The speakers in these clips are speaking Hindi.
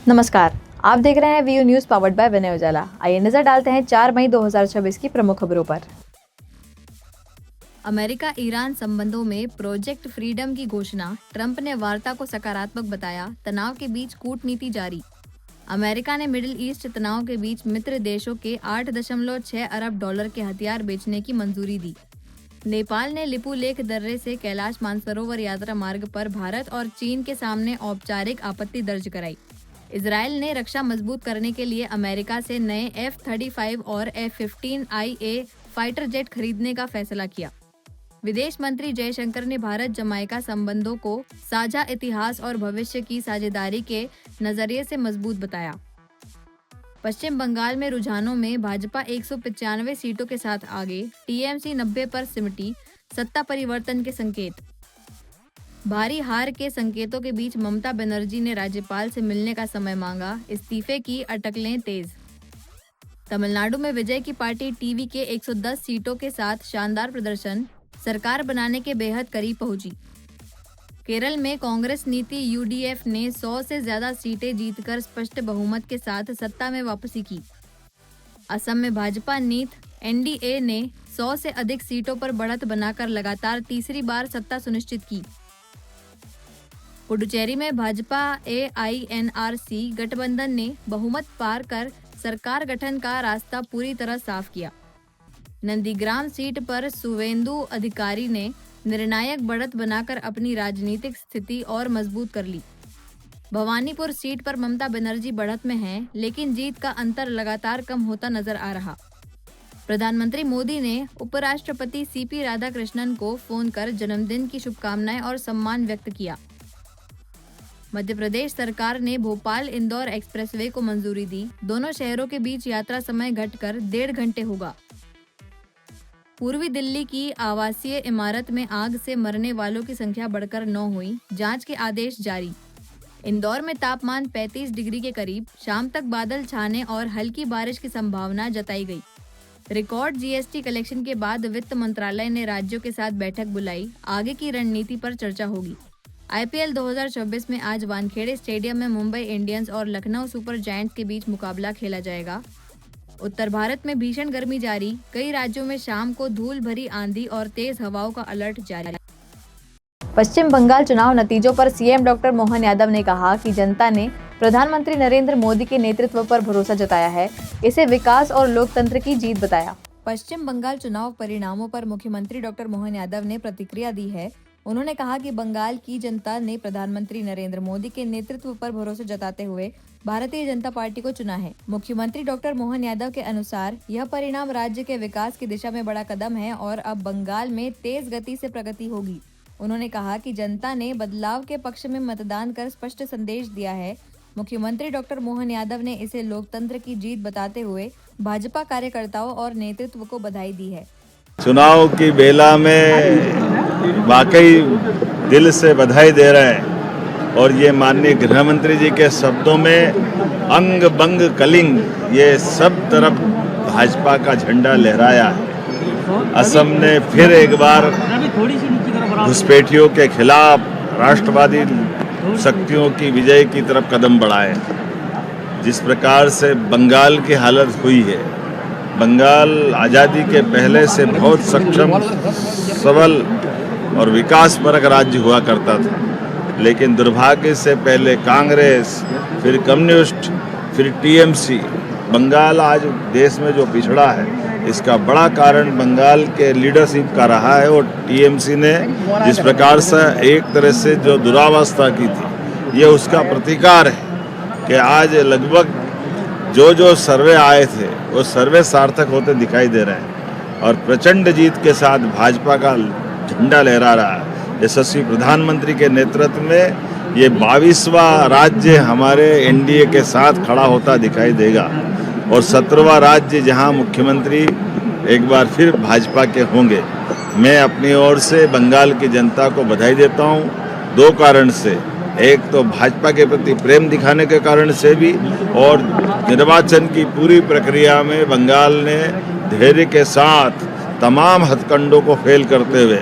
नमस्कार, आप देख रहे हैं वीयू न्यूज पावर्ड बाय विनय उजाला। आइए नजर डालते हैं 4 मई 2026 की प्रमुख खबरों पर। अमेरिका ईरान संबंधों में प्रोजेक्ट फ्रीडम की घोषणा, ट्रंप ने वार्ता को सकारात्मक बताया, तनाव के बीच कूटनीति जारी। अमेरिका ने मिडिल ईस्ट तनाव के बीच मित्र देशों के 8.6 अरब डॉलर के हथियार बेचने की मंजूरी दी। नेपाल ने लिपुलेख दर्रे से कैलाश मानसरोवर यात्रा मार्ग पर भारत और चीन के सामने औपचारिक आपत्ति दर्ज कराई। इजरायल ने रक्षा मजबूत करने के लिए अमेरिका से नए F-35 और F-15IA फाइटर जेट खरीदने का फैसला किया। विदेश मंत्री जयशंकर ने भारत जमाइका संबंधों को साझा इतिहास और भविष्य की साझेदारी के नजरिए से मजबूत बताया। पश्चिम बंगाल में रुझानों में भाजपा 195 सीटों के साथ आगे, टीएमसी 90 पर सिमटी, सत्ता परिवर्तन के संकेत। भारी हार के संकेतों के बीच ममता बनर्जी ने राज्यपाल से मिलने का समय मांगा, इस्तीफे की अटकलें तेज। तमिलनाडु में विजय की पार्टी टीवी के 110 सीटों के साथ शानदार प्रदर्शन, सरकार बनाने के बेहद करीब पहुंची। केरल में कांग्रेस नीति यूडीएफ ने 100 से ज्यादा सीटें जीतकर स्पष्ट बहुमत के साथ सत्ता में वापसी की। असम में भाजपा नीत एनडीए ने 100 से अधिक सीटों पर बढ़त बनाकर लगातार तीसरी बार सत्ता सुनिश्चित की। पुडुचेरी में भाजपा AINRC गठबंधन ने बहुमत पार कर सरकार गठन का रास्ता पूरी तरह साफ किया। नंदीग्राम सीट पर सुवेंदु अधिकारी ने निर्णायक बढ़त बनाकर अपनी राजनीतिक स्थिति और मजबूत कर ली। भवानीपुर सीट पर ममता बनर्जी बढ़त में हैं, लेकिन जीत का अंतर लगातार कम होता नजर आ रहा। प्रधानमंत्री मोदी ने उपराष्ट्रपति CP राधाकृष्णन को फोन कर जन्मदिन की शुभकामनाएं और सम्मान व्यक्त किया। मध्य प्रदेश सरकार ने भोपाल इंदौर एक्सप्रेसवे को मंजूरी दी। दोनों शहरों के बीच यात्रा समय घटकर 1.5 घंटे होगा। पूर्वी दिल्ली की आवासीय इमारत में आग से मरने वालों की संख्या बढ़कर 9 हुई, जांच के आदेश जारी। इंदौर में तापमान 35 डिग्री के करीब, शाम तक बादल छाने और हल्की बारिश की संभावना जताई गई। रिकॉर्ड GST कलेक्शन के बाद वित्त मंत्रालय ने राज्यों के साथ बैठक बुलाई, आगे की रणनीति पर चर्चा होगी। IPL 2024 में आज वानखेड़े स्टेडियम में मुंबई इंडियंस और लखनऊ सुपर जायंट्स के बीच मुकाबला खेला जाएगा। उत्तर भारत में भीषण गर्मी जारी, कई राज्यों में शाम को धूल भरी आंधी और तेज हवाओं का अलर्ट जारी। पश्चिम बंगाल चुनाव नतीजों पर CM डॉक्टर मोहन यादव ने कहा कि जनता ने प्रधानमंत्री नरेंद्र मोदी के नेतृत्व पर भरोसा जताया है, इसे विकास और लोकतंत्र की जीत बताया। पश्चिम बंगाल चुनाव परिणामों पर मुख्यमंत्री डॉक्टर मोहन यादव ने प्रतिक्रिया दी है। उन्होंने कहा कि बंगाल की जनता ने प्रधानमंत्री नरेंद्र मोदी के नेतृत्व पर भरोसा जताते हुए भारतीय जनता पार्टी को चुना है। मुख्यमंत्री डॉक्टर मोहन यादव के अनुसार यह परिणाम राज्य के विकास की दिशा में बड़ा कदम है और अब बंगाल में तेज गति से प्रगति होगी। उन्होंने कहा कि जनता ने बदलाव के पक्ष में मतदान कर स्पष्ट संदेश दिया है। मुख्यमंत्री डॉक्टर मोहन यादव ने इसे लोकतंत्र की जीत बताते हुए भाजपा कार्यकर्ताओं और नेतृत्व को बधाई दी है। चुनाव की बेला में वाकई दिल से बधाई दे रहे हैं और ये माननीय गृह मंत्री जी के शब्दों में अंग बंग कलिंग, ये सब तरफ भाजपा का झंडा लहराया है। असम ने फिर एक बार घुसपैठियों के खिलाफ राष्ट्रवादी शक्तियों की विजय की तरफ कदम बढ़ाए। जिस प्रकार से बंगाल की हालत हुई है, बंगाल आज़ादी के पहले से बहुत सक्षम, सबल और विकासपरक राज्य हुआ करता था, लेकिन दुर्भाग्य से पहले कांग्रेस, फिर कम्युनिस्ट, फिर TMC, बंगाल आज देश में जो पिछड़ा है इसका बड़ा कारण बंगाल के लीडरशिप का रहा है। और TMC ने जिस प्रकार से एक तरह से जो दुरावस्था की थी, ये उसका प्रतिकार है कि आज लगभग जो सर्वे आए थे वो सर्वे सार्थक होते दिखाई दे रहे हैं और प्रचंड जीत के साथ भाजपा का झंडा लहरा रहा है। यशस्वी प्रधानमंत्री के नेतृत्व में ये 22वां राज्य हमारे NDA के साथ खड़ा होता दिखाई देगा और 17वां राज्य जहां मुख्यमंत्री एक बार फिर भाजपा के होंगे। मैं अपनी ओर से बंगाल की जनता को बधाई देता हूं 2 कारण से। एक तो भाजपा के प्रति प्रेम दिखाने के कारण से भी, और निर्वाचन की पूरी प्रक्रिया में बंगाल ने धैर्य के साथ तमाम हथकंडों को फेल करते हुए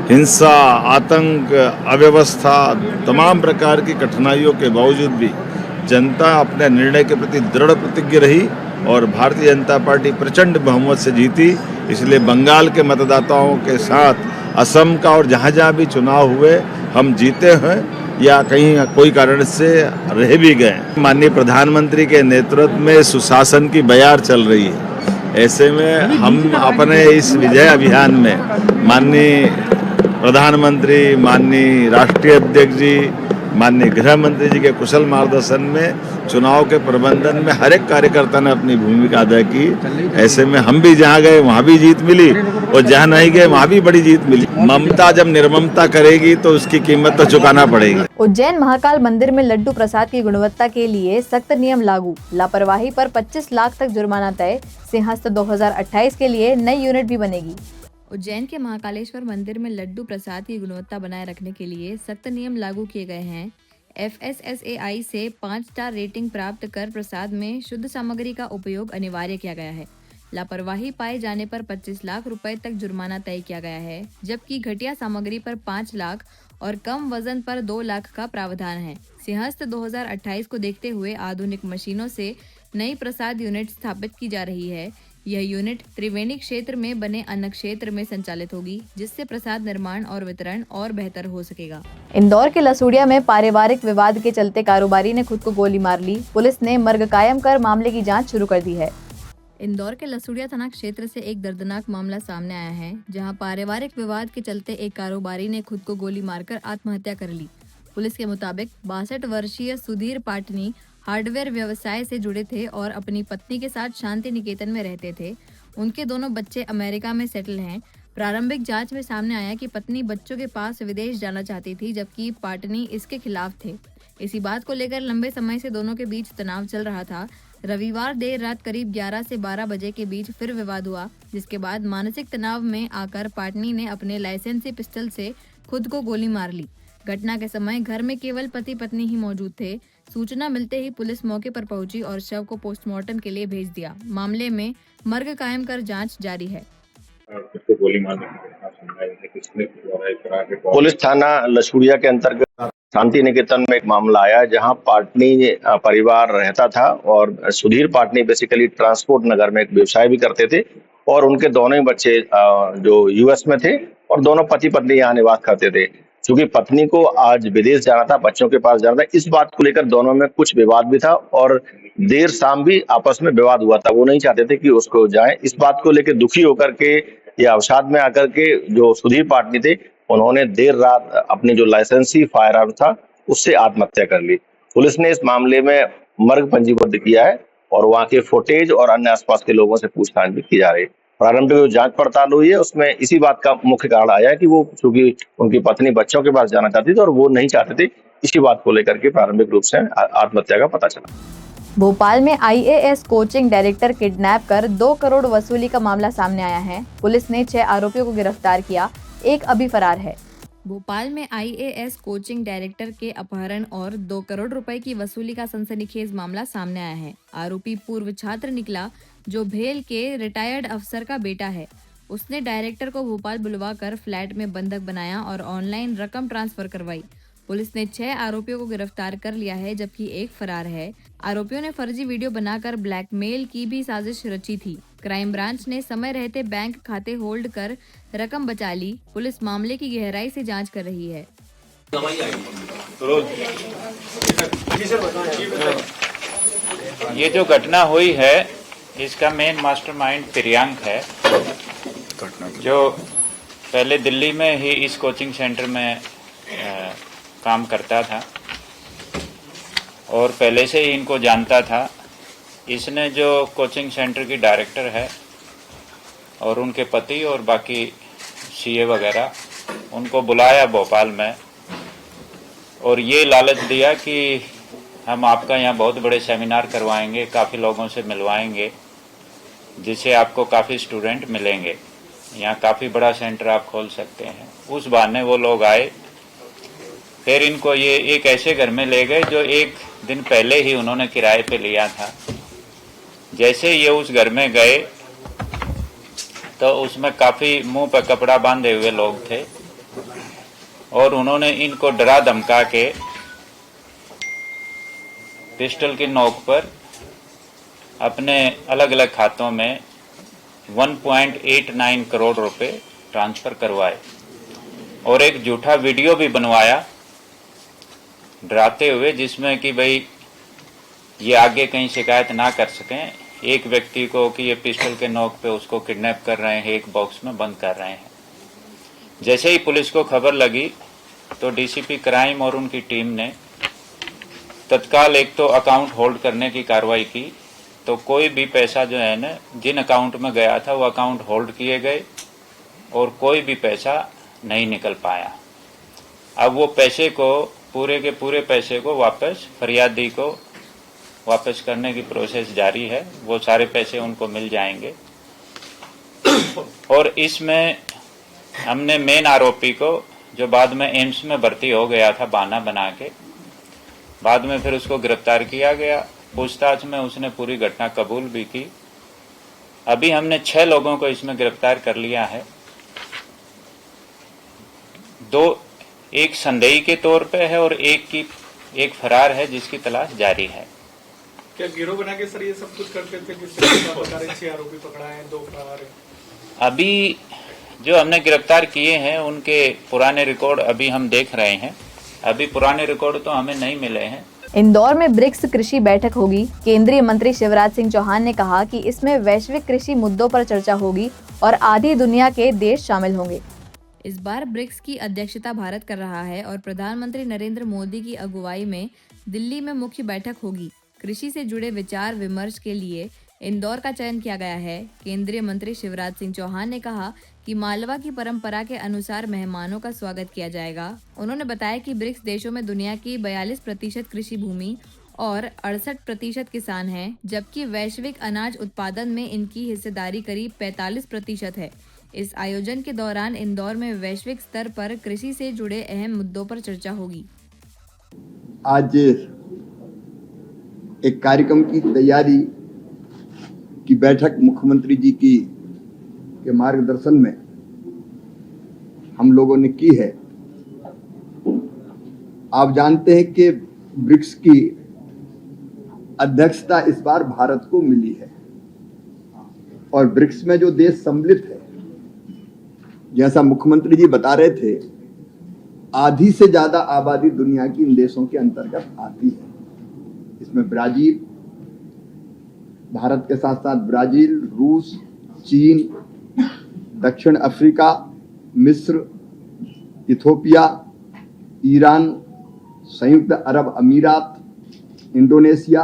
हिंसा, आतंक, अव्यवस्था, तमाम प्रकार की कठिनाइयों के बावजूद भी जनता अपने निर्णय के प्रति दृढ़ प्रतिज्ञ रही और भारतीय जनता पार्टी प्रचंड बहुमत से जीती। इसलिए बंगाल के मतदाताओं के साथ असम का और जहाँ जहाँ भी चुनाव हुए हम जीते हैं या कहीं कोई कारण से रह भी गए। माननीय प्रधानमंत्री के नेतृत्व में सुशासन की बयार चल रही है। ऐसे में हम अपने इस विजय अभियान में माननीय प्रधानमंत्री, माननीय राष्ट्रीय अध्यक्ष जी, माननीय गृह मंत्री जी के कुशल मार्गदर्शन में चुनाव के प्रबंधन में हर एक कार्यकर्ता ने अपनी भूमिका अदा की। ऐसे में हम भी जहाँ गए वहाँ भी जीत मिली और जहाँ नहीं गए वहाँ भी बड़ी जीत मिली। ममता जब निर्ममता करेगी तो उसकी कीमत तो चुकाना पड़ेगी। उज्जैन महाकाल मंदिर में लड्डू प्रसाद की गुणवत्ता के लिए सख्त नियम लागू, लापरवाही पर 25 लाख तक जुर्माना तय। सिंहस्थ 2028 के लिए नई यूनिट भी बनेगी। उज्जैन के महाकालेश्वर मंदिर में लड्डू प्रसाद की गुणवत्ता बनाए रखने के लिए सख्त नियम लागू किए गए हैं। FSSAI से 5 स्टार रेटिंग प्राप्त कर प्रसाद में शुद्ध सामग्री का उपयोग अनिवार्य किया गया है। लापरवाही पाए जाने पर 25 लाख रुपए तक जुर्माना तय किया गया है, जबकि घटिया सामग्री पर 5 लाख और कम वजन पर 2 लाख का प्रावधान है। सिंहस्थ 2028 को देखते हुए आधुनिक मशीनों से नई प्रसाद यूनिट स्थापित की जा रही है। यह यूनिट त्रिवेणी क्षेत्र में बने अन्न क्षेत्र में संचालित होगी, जिससे प्रसाद निर्माण और वितरण और बेहतर हो सकेगा। इंदौर के लसूड़िया में पारिवारिक विवाद के चलते कारोबारी ने खुद को गोली मार ली। पुलिस ने मर्ग कायम कर मामले की जांच शुरू कर दी है। इंदौर के लसूड़िया थाना क्षेत्र से एक दर्दनाक मामला सामने आया है, जहां पारिवारिक विवाद के चलते एक कारोबारी ने खुद को गोली मारकर आत्महत्या कर ली। पुलिस के मुताबिक 62 वर्षीय सुधीर पाटनी हार्डवेयर व्यवसाय से जुड़े थे और अपनी पत्नी के साथ शांति निकेतन में रहते थे। उनके दोनों बच्चे अमेरिका में सेटल हैं। प्रारंभिक जांच में सामने आया कि पत्नी बच्चों के पास विदेश जाना चाहती थी, जबकि पाटनी इसके खिलाफ थे। इसी बात को लेकर लंबे समय से दोनों के बीच तनाव चल रहा था। रविवार देर रात करीब 11 से 12 बजे के बीच फिर विवाद हुआ, जिसके बाद मानसिक तनाव में आकर पाटनी ने अपने लाइसेंसी पिस्टल से खुद को गोली मार ली। घटना के समय घर में केवल पति पत्नी ही मौजूद थे। सूचना मिलते ही पुलिस मौके पर पहुंची और शव को पोस्टमार्टम के लिए भेज दिया। मामले में मर्ग कायम कर जांच जारी है। पुलिस थाना लसूड़िया के अंतर्गत शांति निकेतन में एक मामला आया, जहां पाटनी परिवार रहता था और सुधीर पाटनी बेसिकली ट्रांसपोर्ट नगर में एक व्यवसाय भी करते थे और उनके दोनों ही बच्चे जो यूएस में थे और दोनों पति पत्नी यहाँ निवास करते थे। क्योंकि पत्नी को आज विदेश जाना था, बच्चों के पास जाना था, इस बात को लेकर दोनों में कुछ विवाद भी था और देर शाम भी आपस में विवाद हुआ था। वो नहीं चाहते थे कि उसको जाए। इस बात को लेकर दुखी होकर के या अवसाद में आकर के जो सुधीर पाटनी थे, उन्होंने देर रात अपनी जो लाइसेंसी फायर आर्म था उससे आत्महत्या कर ली। पुलिस ने इस मामले में मर्ग पंजीबद्ध किया है और वहां के फुटेज और अन्य आसपास के लोगों से पूछताछ भी की जा रही है। प्रारंभिक जो जांच पड़ताल हुई है उसमें इसी बात का मुख्य कारण आया है कि वो चूंकि उनकी पत्नी बच्चों के पास जाना चाहती थी और वो नहीं चाहते थे, इसी बात को लेकर के प्रारंभिक रूप से आत्महत्या का पता चला। भोपाल में IAS कोचिंग डायरेक्टर किडनैप कर 2 करोड़ वसूली का मामला सामने आया है। पुलिस ने 6 आरोपियों को गिरफ्तार किया, एक अभी फरार है। भोपाल में IAS कोचिंग डायरेक्टर के अपहरण और 2 करोड़ रुपए की वसूली का सनसनीखेज मामला सामने आया है। आरोपी पूर्व छात्र निकला, जो भेल के रिटायर्ड अफसर का बेटा है। उसने डायरेक्टर को भोपाल बुलवा कर फ्लैट में बंधक बनाया और ऑनलाइन रकम ट्रांसफर करवाई। पुलिस ने 6 आरोपियों को गिरफ्तार कर लिया है, जबकि एक फरार है। आरोपियों ने फर्जी वीडियो बनाकर ब्लैकमेल की भी साजिश रची थी। क्राइम ब्रांच ने समय रहते बैंक खाते होल्ड कर रकम बचा ली। पुलिस मामले की गहराई से जांच कर रही है। ये जो घटना हुई है, इसका मेन मास्टरमाइंड प्रियांक है, जो पहले दिल्ली में ही इस कोचिंग सेंटर में काम करता था और पहले से ही इनको जानता था। इसने जो कोचिंग सेंटर की डायरेक्टर है और उनके पति और बाकी CA वगैरह, उनको बुलाया भोपाल में और ये लालच दिया कि हम आपका यहाँ बहुत बड़े सेमिनार करवाएंगे, काफ़ी लोगों से मिलवाएंगे, जिससे आपको काफ़ी स्टूडेंट मिलेंगे, यहाँ काफ़ी बड़ा सेंटर आप खोल सकते हैं। उस बहाने वो लोग आए। फिर इनको ये एक ऐसे घर में ले गए जो एक दिन पहले ही उन्होंने किराए पे लिया था। जैसे ये उस घर में गए तो उसमें काफ़ी मुंह पर कपड़ा बांधे हुए लोग थे और उन्होंने इनको डरा धमका के पिस्टल की नोक पर अपने अलग अलग खातों में 1.89 करोड़ रुपए ट्रांसफर करवाए और एक झूठा वीडियो भी बनवाया डराते हुए, जिसमें कि भाई ये आगे कहीं शिकायत ना कर सकें एक व्यक्ति को कि ये पिस्टल के नोक पे उसको किडनैप कर रहे हैं, एक बॉक्स में बंद कर रहे हैं। जैसे ही पुलिस को खबर लगी तो डीसीपी क्राइम और उनकी टीम ने तत्काल एक तो अकाउंट होल्ड करने की कार्रवाई की, तो कोई भी पैसा जो है ना जिन अकाउंट में गया था वो अकाउंट होल्ड किए गए और कोई भी पैसा नहीं निकल पाया। अब वो पैसे को पूरे के पूरे पैसे को वापस फरियादी को वापस करने की प्रोसेस जारी है। वो सारे पैसे उनको मिल जाएंगे और इसमें हमने मेन आरोपी को, जो बाद में एम्स में भर्ती हो गया था बहाना बना के, बाद में फिर उसको गिरफ्तार किया गया। पूछताछ में उसने पूरी घटना कबूल भी की। अभी हमने 6 लोगों को इसमें गिरफ्तार कर लिया है। एक संदेही के तौर पे है और एक फरार है जिसकी तलाश जारी है। क्या गिरोह बना के सर ये सब कुछ करते थे? जिस तरह आप बता रहे 6 आरोपी पकड़ा है, 2 फरार है। अभी जो हमने गिरफ्तार किए हैं उनके पुराने रिकॉर्ड अभी हम देख रहे हैं। अभी पुराने रिकॉर्ड तो हमें नहीं मिले हैं। इंदौर में ब्रिक्स कृषि बैठक होगी। केंद्रीय मंत्री शिवराज सिंह चौहान ने कहा कि इसमें वैश्विक कृषि मुद्दों पर चर्चा होगी और आधी दुनिया के देश शामिल होंगे। इस बार ब्रिक्स की अध्यक्षता भारत कर रहा है और प्रधानमंत्री नरेंद्र मोदी की अगुवाई में दिल्ली में मुख्य बैठक होगी। कृषि से जुड़े विचार विमर्श के लिए इंदौर का चयन किया गया है। केंद्रीय मंत्री शिवराज सिंह चौहान ने कहा कि मालवा की परंपरा के अनुसार मेहमानों का स्वागत किया जाएगा। उन्होंने बताया कि ब्रिक्स देशों में दुनिया की 42% कृषि भूमि और 68% किसान हैं, जबकि वैश्विक अनाज उत्पादन में इनकी हिस्सेदारी करीब 45% है। इस आयोजन के दौरान इंदौर में वैश्विक स्तर पर कृषि से जुड़े अहम मुद्दों पर चर्चा होगी। आज एक कार्यक्रम की तैयारी की बैठक मुख्यमंत्री जी के मार्गदर्शन में हम लोगों ने की है। आप जानते हैं कि ब्रिक्स की अध्यक्षता इस बार भारत को मिली है और ब्रिक्स में जो देश सम्मिलित है, जैसा मुख्यमंत्री जी बता रहे थे, आधी से ज्यादा आबादी दुनिया की इन देशों के अंतर्गत आती है। इसमें ब्राजील, भारत के साथ साथ ब्राजील, रूस, चीन, दक्षिण अफ्रीका, मिस्र, इथोपिया, ईरान, संयुक्त अरब अमीरात, इंडोनेशिया,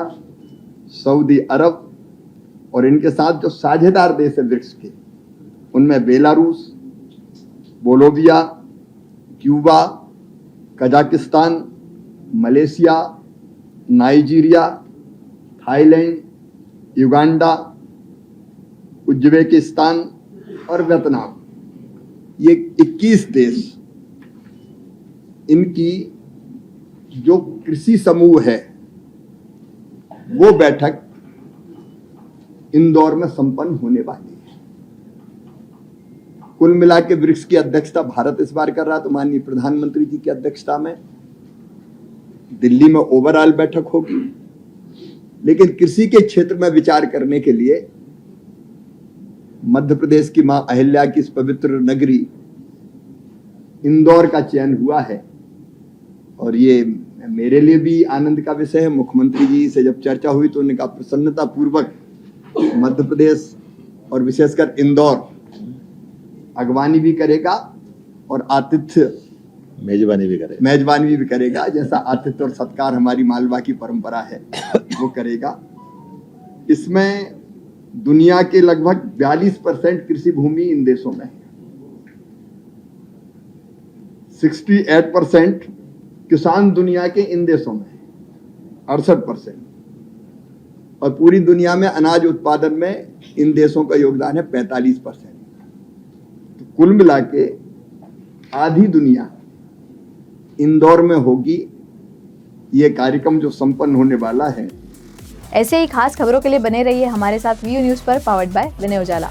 सऊदी अरब और इनके साथ जो साझेदार देश है ब्रिक्स के, उनमें Belarus, Bolivia, Cuba, Kazakhstan, Malaysia, Nigeria, Thailand, Uganda, Uzbekistan और वियतनाम, ये 21 देश, इनकी जो कृषि समूह है वो बैठक इंदौर में संपन्न होने वाली है। कुल मिला के ब्रिक्स की अध्यक्षता भारत इस बार कर रहा, तो माननीय प्रधानमंत्री जी की अध्यक्षता में दिल्ली में ओवरऑल बैठक होगी। लेकिन कृषि के क्षेत्र में विचार करने के लिए मध्य प्रदेश की मां अहिल्या की इस पवित्र नगरी इंदौर का चयन हुआ है और ये मेरे लिए भी आनंद का विषय है। मुख्यमंत्री जी से जब चर्चा हुई तो उन्होंने कहा प्रसन्नता पूर्वक मध्य प्रदेश और विशेषकर इंदौर अगवानी भी करेगा और आतिथ्य मेजबानी भी करेगा। जैसा आतिथ्य और सत्कार हमारी मालवा की परंपरा है वो करेगा। इसमें दुनिया के लगभग 42% कृषि भूमि इन देशों में है। 68% किसान दुनिया के इन देशों में है, 68%, और पूरी दुनिया में अनाज उत्पादन में इन देशों का योगदान है 45%। तो कुल मिला के आधी दुनिया इंदौर में होगी। ये कार्यक्रम जो संपन्न होने वाला है। ऐसे ही खास खबरों के लिए बने रहिए हमारे साथ वीयू न्यूज़ पर, पावर्ड बाय विनय उजाला।